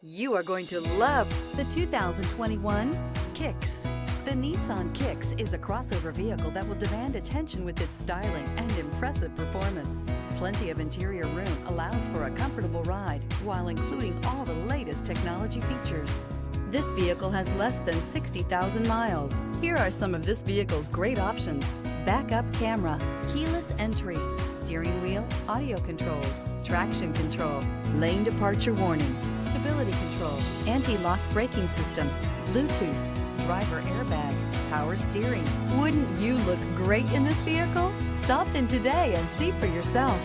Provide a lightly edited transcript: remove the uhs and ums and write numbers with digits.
You are going to love the 2021 Kicks. The Nissan Kicks is a crossover vehicle that will demand attention with its styling and impressive performance. Plenty of interior room allows for a comfortable ride while including all the latest technology features. This vehicle has less than 60,000 miles. Here are some of this vehicle's great options: backup camera, keyless entry, steering wheel audio controls, traction control, lane departure warning, stability control, anti-lock braking system, Bluetooth, driver airbag, power steering. Wouldn't you look great in this vehicle? Stop in today and see for yourself.